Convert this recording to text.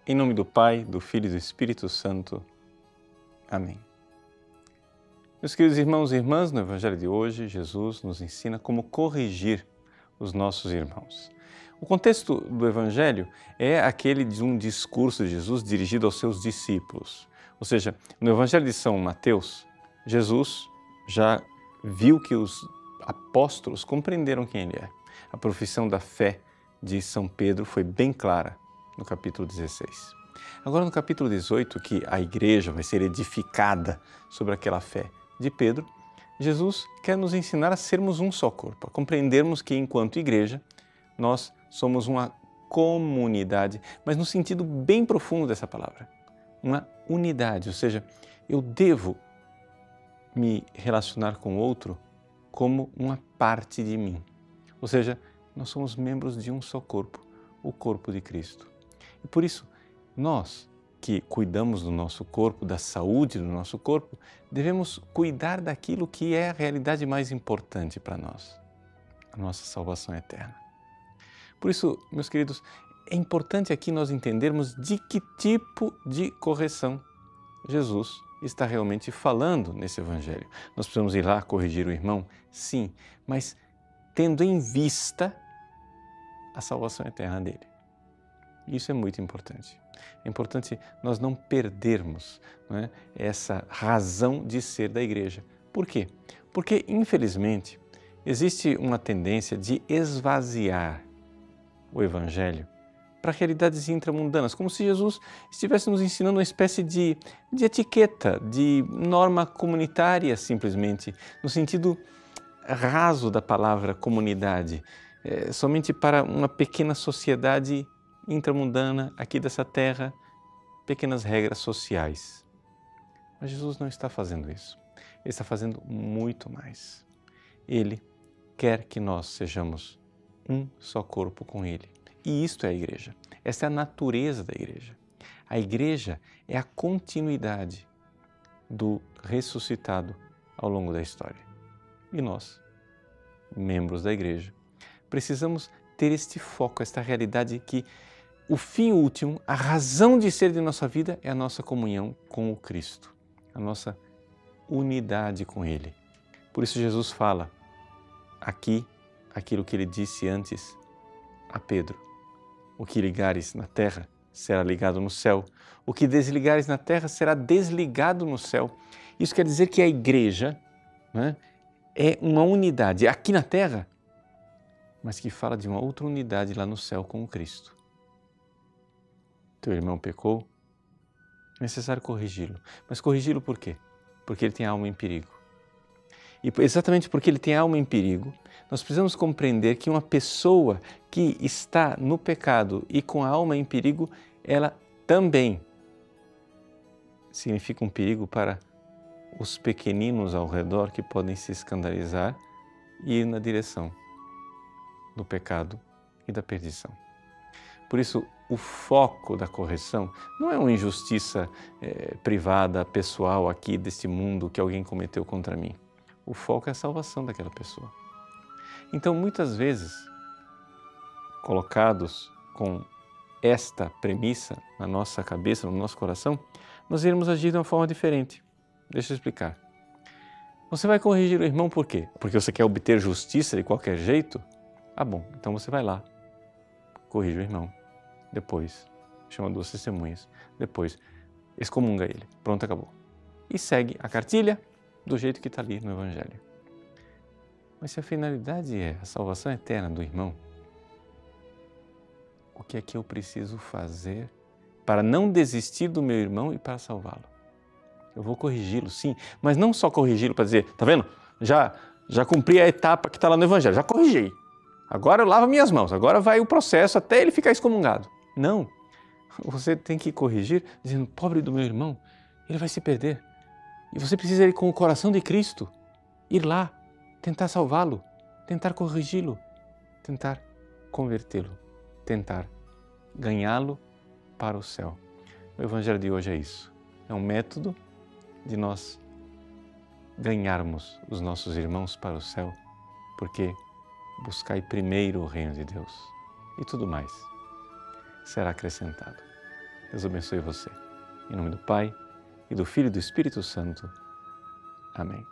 Em nome do Pai, do Filho e do Espírito Santo. Amém. Meus queridos irmãos e irmãs, no Evangelho de hoje, Jesus nos ensina como corrigir os nossos irmãos. O contexto do Evangelho é aquele de um discurso de Jesus dirigido aos seus discípulos. Ou seja, no Evangelho de São Mateus, Jesus já viu que os apóstolos compreenderam quem ele é. A profissão da fé de São Pedro foi bem clara no capítulo 16. Agora, no capítulo 18, que a igreja vai ser edificada sobre aquela fé de Pedro, Jesus quer nos ensinar a sermos um só corpo, a compreendermos que, enquanto igreja, nós somos uma comunidade, mas no sentido bem profundo dessa palavra, uma unidade, ou seja, eu devo me relacionar com o outro como uma parte de mim. Ou seja, nós somos membros de um só corpo, o corpo de Cristo. E por isso, nós que cuidamos do nosso corpo, da saúde do nosso corpo, devemos cuidar daquilo que é a realidade mais importante para nós, a nossa salvação eterna. Por isso, meus queridos, é importante aqui nós entendermos de que tipo de correção Jesus está realmente falando nesse Evangelho. Nós precisamos ir lá corrigir o irmão? Sim, mas tendo em vista a salvação eterna dele. Isso é muito importante. É importante nós não perdermos, não é, essa razão de ser da igreja. Por quê? Porque, infelizmente, existe uma tendência de esvaziar o Evangelho para realidades intramundanas, como se Jesus estivesse nos ensinando uma espécie de etiqueta, de norma comunitária, simplesmente, no sentido raso da palavra comunidade, somente para uma pequena sociedade intramundana aqui dessa terra, pequenas regras sociais. Mas Jesus não está fazendo isso. Ele está fazendo muito mais. Ele quer que nós sejamos um só corpo com Ele. E isto é a igreja. Esta é a natureza da igreja. A igreja é a continuidade do ressuscitado ao longo da história. E nós, membros da igreja, precisamos ter este foco, esta realidade que o fim último, a razão de ser de nossa vida é a nossa comunhão com o Cristo, a nossa unidade com Ele. Por isso Jesus fala aqui aquilo que Ele disse antes a Pedro: o que ligares na terra será ligado no céu, o que desligares na terra será desligado no céu. Isso quer dizer que a igreja, né, é uma unidade aqui na terra, mas que fala de uma outra unidade lá no céu com o Cristo. Teu irmão pecou, é necessário corrigi-lo. Mas corrigi-lo por quê? Porque ele tem a alma em perigo. E exatamente porque ele tem a alma em perigo, nós precisamos compreender que uma pessoa que está no pecado e com a alma em perigo, ela também significa um perigo para os pequeninos ao redor que podem se escandalizar e ir na direção do pecado e da perdição. Por isso, o foco da correção não é uma injustiça privada, pessoal aqui deste mundo que alguém cometeu contra mim. O foco é a salvação daquela pessoa. Então, muitas vezes, colocados com esta premissa na nossa cabeça, no nosso coração, nós iremos agir de uma forma diferente. Deixa eu explicar. Você vai corrigir o irmão por quê? Porque você quer obter justiça de qualquer jeito? Ah, bom, então você vai lá, corrige o irmão. Depois, chama duas testemunhas. Depois, excomunga ele. Pronto, acabou. E segue a cartilha do jeito que está ali no Evangelho. Mas se a finalidade é a salvação eterna do irmão, o que é que eu preciso fazer para não desistir do meu irmão e para salvá-lo? Eu vou corrigi-lo, sim, mas não só corrigi-lo para dizer, tá vendo? Já cumpri a etapa que está lá no Evangelho, já corrigi. Agora eu lavo minhas mãos, agora vai o processo até ele ficar excomungado. Não, você tem que corrigir dizendo, pobre do meu irmão, ele vai se perder. E você precisa ir com o coração de Cristo, ir lá, tentar salvá-lo, tentar corrigi-lo, tentar convertê-lo, tentar ganhá-lo para o céu. O Evangelho de hoje é isso, é um método de nós ganharmos os nossos irmãos para o céu, porque buscai primeiro o reino de Deus e tudo mais será acrescentado. Deus abençoe você. Em nome do Pai, e do Filho e do Espírito Santo. Amém.